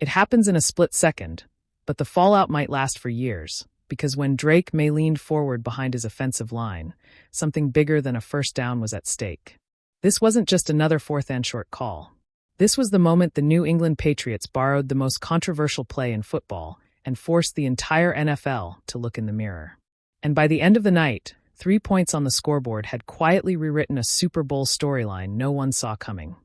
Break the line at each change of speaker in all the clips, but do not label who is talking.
It happens in a split second, but the fallout might last for years, because when Maye leaned forward behind his offensive line, something bigger than a first down was at stake. This wasn't just another fourth and short call. This was the moment the New England Patriots borrowed the most controversial play in football and forced the entire NFL to look in the mirror. And by the end of the night, 3 points on the scoreboard had quietly rewritten a Super Bowl storyline no one saw coming.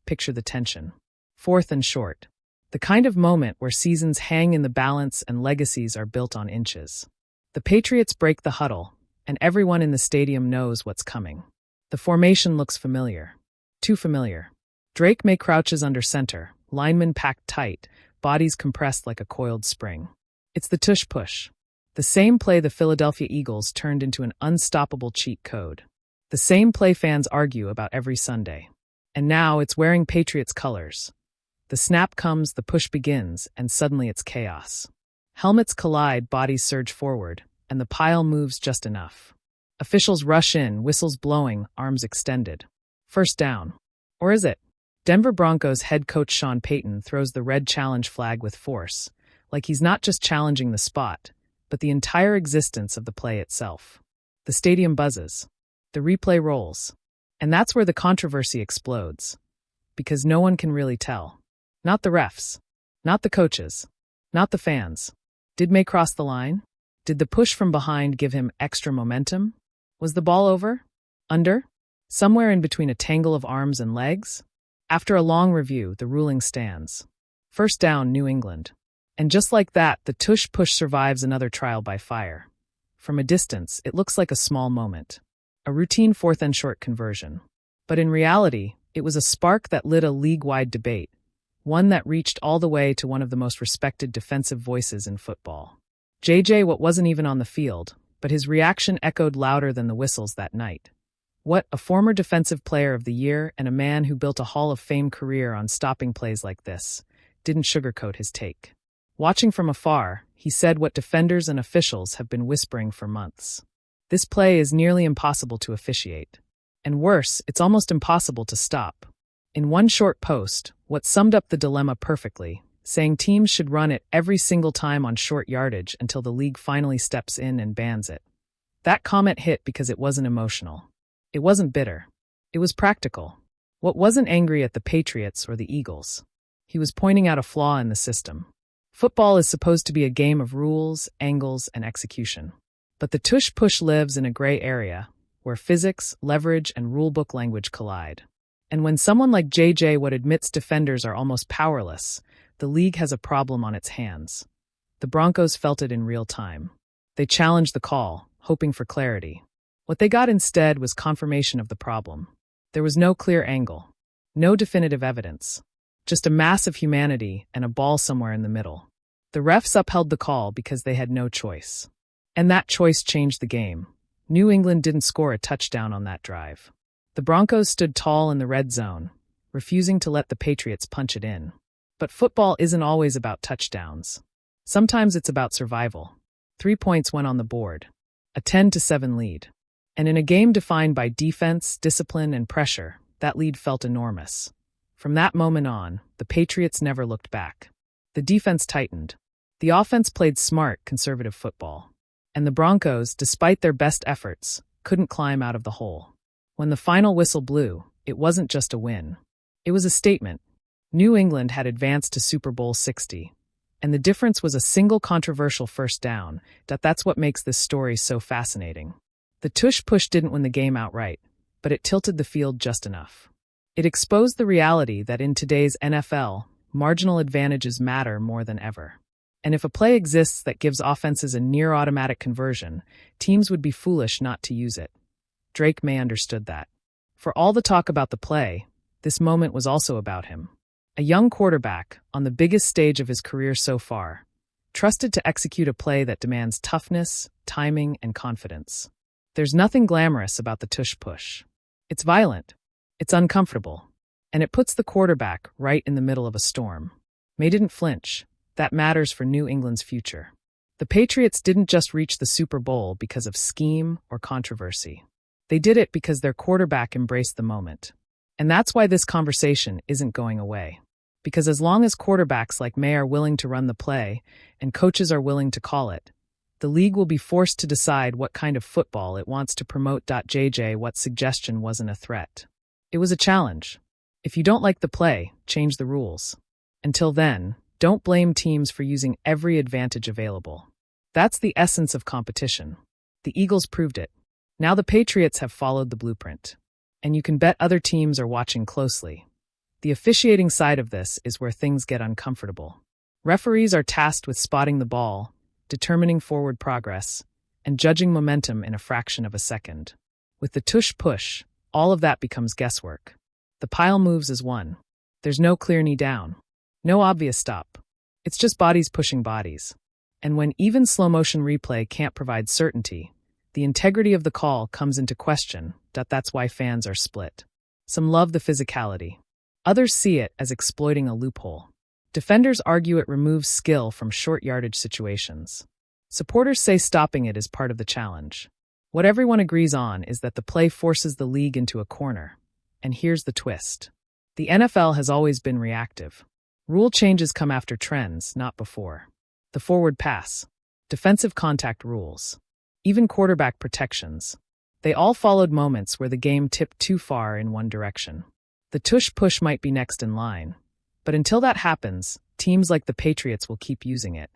Picture the tension. Fourth and short. The kind of moment where seasons hang in the balance and legacies are built on inches. The Patriots break the huddle, and everyone in the stadium knows what's coming. The formation looks familiar. Too familiar. Maye crouches under center, linemen packed tight, bodies compressed like a coiled spring. It's the Tush Push. The same play the Philadelphia Eagles turned into an unstoppable cheat code. The same play fans argue about every Sunday. And now it's wearing Patriots colors. The snap comes, the push begins, and suddenly it's chaos. Helmets collide, bodies surge forward, and the pile moves just enough. Officials rush in, whistles blowing, arms extended. First down. Or is it? Denver Broncos head coach Payton throws the red challenge flag with force, like he's not just challenging the spot, but the entire existence of the play itself. The stadium buzzes. The replay rolls. And that's where the controversy explodes. Because no one can really tell. Not the refs. Not the coaches. Not the fans. Did Maye cross the line? Did the push from behind give him extra momentum? Was the ball over? Under? Somewhere in between a tangle of arms and legs? After a long review, the ruling stands. First down, New England. And just like that, the Tush Push survives another trial by fire. From a distance, it looks like a small moment. A routine fourth and short conversion. But in reality, it was a spark that lit a league-wide debate. One that reached all the way to one of the most respected defensive voices in football. What wasn't even on the field, but his reaction echoed louder than the whistles that night. What, a former Defensive Player of the Year and a man who built a Hall of Fame career on stopping plays like this, didn't sugarcoat his take. Watching from afar, he said what defenders and officials have been whispering for months. This play is nearly impossible to officiate. And worse, it's almost impossible to stop. In one short post, what summed up the dilemma perfectly, saying teams should run it every single time on short yardage until the league finally steps in and bans it. That comment hit because it wasn't emotional. It wasn't bitter. It was practical. What wasn't angry at the Patriots or the Eagles? He was pointing out a flaw in the system. Football is supposed to be a game of rules, angles, and execution. But the Tush Push lives in a gray area, where physics, leverage, and rulebook language collide. And when someone like what admits defenders are almost powerless, the league has a problem on its hands. The Broncos felt it in real time. They challenged the call, hoping for clarity. What they got instead was confirmation of the problem. There was no clear angle, no definitive evidence, just a mass of humanity and a ball somewhere in the middle. The refs upheld the call because they had no choice. And that choice changed the game. New England didn't score a touchdown on that drive. The Broncos stood tall in the red zone, refusing to let the Patriots punch it in. But football isn't always about touchdowns. Sometimes it's about survival. 3 points went on the board. A 10-7 lead. And in a game defined by defense, discipline, and pressure, that lead felt enormous. From that moment on, the Patriots never looked back. The defense tightened. The offense played smart, conservative football. And the Broncos, despite their best efforts, couldn't climb out of the hole. When the final whistle blew, it wasn't just a win. It was a statement. New England had advanced to Super Bowl 60. And the difference was a single controversial first down. That's what makes this story so fascinating. The Tush Push didn't win the game outright, but it tilted the field just enough. It exposed the reality that in today's NFL, marginal advantages matter more than ever. And if a play exists that gives offenses a near-automatic conversion, teams would be foolish not to use it. Maye understood that. For all the talk about the play, this moment was also about him. A young quarterback, on the biggest stage of his career so far, trusted to execute a play that demands toughness, timing, and confidence. There's nothing glamorous about the Tush Push. It's violent, it's uncomfortable, and it puts the quarterback right in the middle of a storm. Maye didn't flinch. That matters for New England's future. The Patriots didn't just reach the Super Bowl because of scheme or controversy. They did it because their quarterback embraced the moment. And that's why this conversation isn't going away. Because as long as quarterbacks like Maye are willing to run the play and coaches are willing to call it, the league will be forced to decide what kind of football it wants to promote. What suggestion wasn't a threat. It was a challenge. If you don't like the play, change the rules. Until then, don't blame teams for using every advantage available. That's the essence of competition. The Eagles proved it. Now the Patriots have followed the blueprint. And you can bet other teams are watching closely. The officiating side of this is where things get uncomfortable. Referees are tasked with spotting the ball, determining forward progress, and judging momentum in a fraction of a second. With the tush push, all of that becomes guesswork. The pile moves as one. There's no clear knee down. No obvious stop. It's just bodies pushing bodies. And when even slow-motion replay can't provide certainty, the integrity of the call comes into question. That's why fans are split. Some love the physicality. Others see it as exploiting a loophole. Defenders argue it removes skill from short yardage situations. Supporters say stopping it is part of the challenge. What everyone agrees on is that the play forces the league into a corner. And here's the twist. The NFL has always been reactive. Rule changes come after trends, not before. The forward pass, defensive contact rules, even quarterback protections. They all followed moments where the game tipped too far in one direction. The tush push might be next in line. But until that happens, teams like the Patriots will keep using it.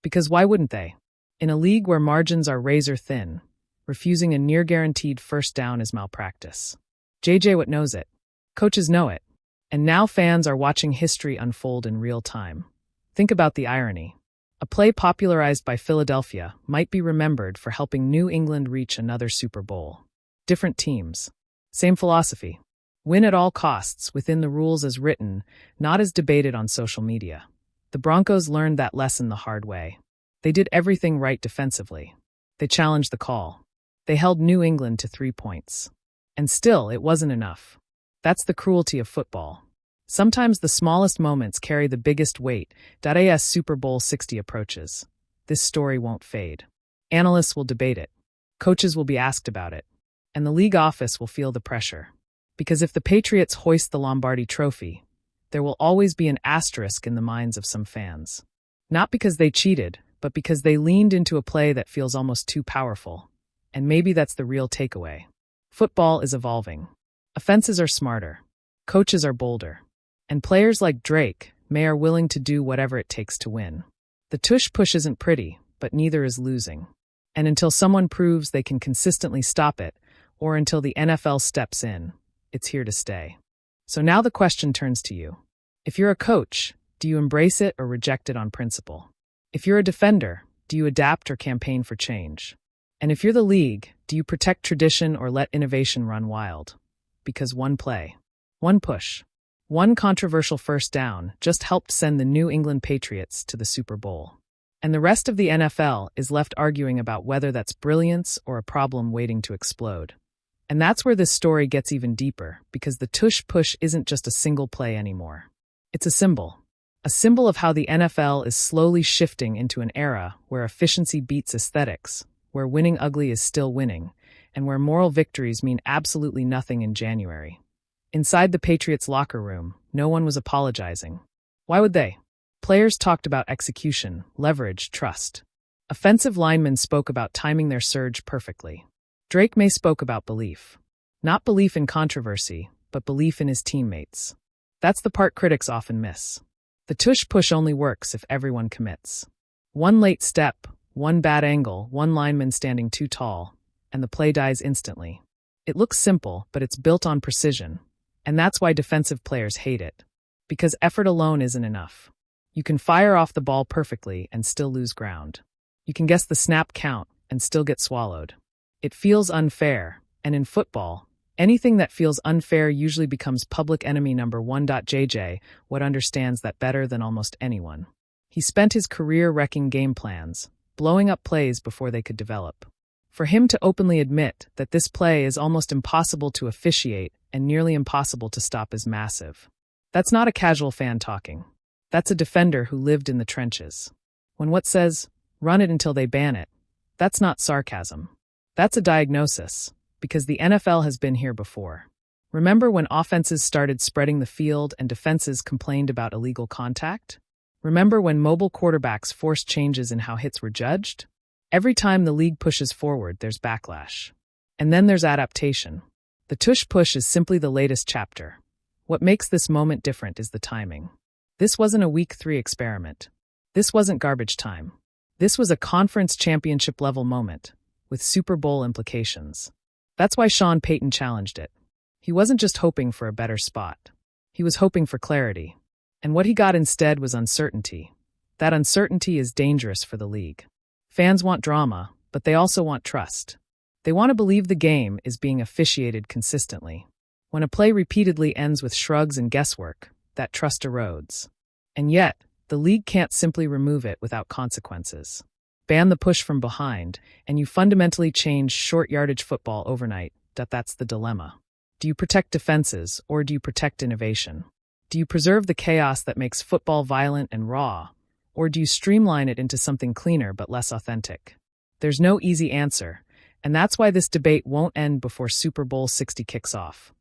Because why wouldn't they? In a league where margins are razor thin, refusing a near-guaranteed first down is malpractice. JJ Watt knows it. Coaches know it. And now fans are watching history unfold in real time. Think about the irony. A play popularized by Philadelphia might be remembered for helping New England reach another Super Bowl. Different teams. Same philosophy. Win at all costs within the rules as written, not as debated on social media. The Broncos learned that lesson the hard way. They did everything right defensively. They challenged the call. They held New England to 3 points. And still, it wasn't enough. That's the cruelty of football. Sometimes the smallest moments carry the biggest weight. As Super Bowl 60 approaches, this story won't fade. Analysts will debate it. Coaches will be asked about it. And the league office will feel the pressure. Because if the Patriots hoist the Lombardi Trophy, there will always be an asterisk in the minds of some fans. Not because they cheated, but because they leaned into a play that feels almost too powerful. And maybe that's the real takeaway. Football is evolving. Offenses are smarter. Coaches are bolder. And players like Drake, Maye are willing to do whatever it takes to win. The tush push isn't pretty, but neither is losing. And until someone proves they can consistently stop it, or until the NFL steps in, it's here to stay. So now the question turns to you. If you're a coach, do you embrace it or reject it on principle? If you're a defender, do you adapt or campaign for change? And if you're the league, do you protect tradition or let innovation run wild? Because one play, one push, one controversial first down just helped send the New England Patriots to the Super Bowl. And the rest of the NFL is left arguing about whether that's brilliance or a problem waiting to explode. And that's where this story gets even deeper, because the tush push isn't just a single play anymore. It's a symbol of how the NFL is slowly shifting into an era where efficiency beats aesthetics, where winning ugly is still winning, and where moral victories mean absolutely nothing in January. Inside the Patriots' locker room, no one was apologizing. Why would they? Players talked about execution, leverage, trust. Offensive linemen spoke about timing their surge perfectly. Drake Maye spoke about belief. Not belief in controversy, but belief in his teammates. That's the part critics often miss. The tush push only works if everyone commits. One late step, one bad angle, one lineman standing too tall, and the play dies instantly. It looks simple, but it's built on precision. And that's why defensive players hate it. Because effort alone isn't enough. You can fire off the ball perfectly and still lose ground. You can guess the snap count and still get swallowed. It feels unfair, and in football, anything that feels unfair usually becomes public enemy number one. JJ Watt understands that better than almost anyone. He spent his career wrecking game plans, blowing up plays before they could develop. For him to openly admit that this play is almost impossible to officiate and nearly impossible to stop is massive. That's not a casual fan talking. That's a defender who lived in the trenches. When Watt says, run it until they ban it, that's not sarcasm. That's a diagnosis, because the NFL has been here before. Remember when offenses started spreading the field and defenses complained about illegal contact? Remember when mobile quarterbacks forced changes in how hits were judged? Every time the league pushes forward, there's backlash. And then there's adaptation. The Tush Push is simply the latest chapter. What makes this moment different is the timing. This wasn't a Week 3 experiment. This wasn't garbage time. This was a conference championship-level moment, with Super Bowl implications. That's why Payton challenged it. He wasn't just hoping for a better spot. He was hoping for clarity. And what he got instead was uncertainty. That uncertainty is dangerous for the league. Fans want drama, but they also want trust. They want to believe the game is being officiated consistently. When a play repeatedly ends with shrugs and guesswork, that trust erodes. And yet, the league can't simply remove it without consequences. Ban the push from behind, and you fundamentally change short-yardage football overnight. That's the dilemma. Do you protect defenses, or do you protect innovation? Do you preserve the chaos that makes football violent and raw, or do you streamline it into something cleaner but less authentic? There's no easy answer, and that's why this debate won't end before Super Bowl 60 kicks off.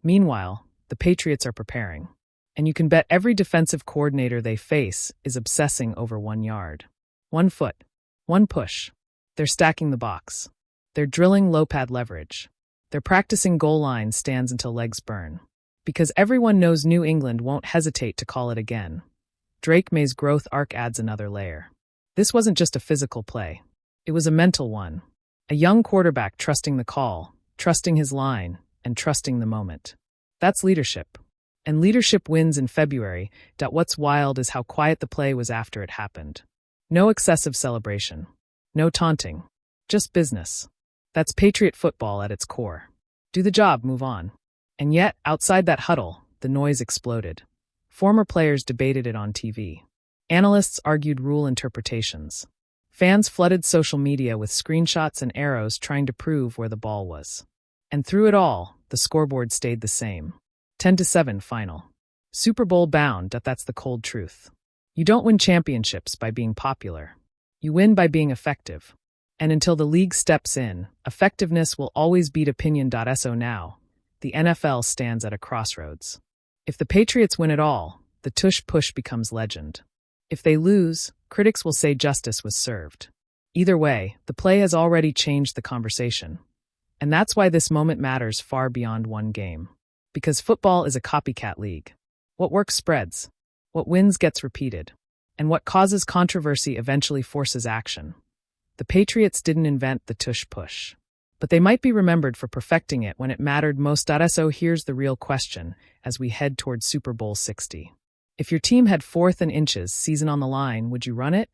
Meanwhile, the Patriots are preparing. And you can bet every defensive coordinator they face is obsessing over 1 yard. 1 foot. 1 push. They're stacking the box. They're drilling low-pad leverage. They're practicing goal line stands until legs burn. Because everyone knows New England won't hesitate to call it again. Maye's growth arc adds another layer. This wasn't just a physical play. It was a mental one. A young quarterback trusting the call, trusting his line, and trusting the moment. That's leadership. And leadership wins in February. What's wild is how quiet the play was after it happened. No excessive celebration. No taunting. Just business. That's Patriot football at its core. Do the job, move on. And yet, outside that huddle, the noise exploded. Former players debated it on TV. Analysts argued rule interpretations. Fans flooded social media with screenshots and arrows trying to prove where the ball was. And through it all, the scoreboard stayed the same. 10-7 final. Super Bowl bound. That's the cold truth. You don't win championships by being popular. You win by being effective. And until the league steps in, effectiveness will always beat opinion. So now, the NFL stands at a crossroads. If the Patriots win it all, the Tush Push becomes legend. If they lose, critics will say justice was served. Either way, the play has already changed the conversation. And that's why this moment matters far beyond one game. Because football is a copycat league. What works spreads. What wins gets repeated. And what causes controversy eventually forces action. The Patriots didn't invent the Tush Push. But they might be remembered for perfecting it when it mattered most. So here's the real question as we head towards Super Bowl 60. If your team had 4th and inches season on the line, would you run it?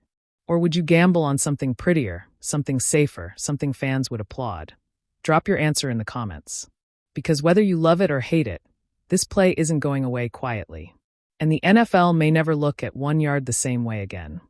Or would you gamble on something prettier, something safer, something fans would applaud? Drop your answer in the comments. Because whether you love it or hate it, this play isn't going away quietly. And the NFL may never look at 1 yard the same way again.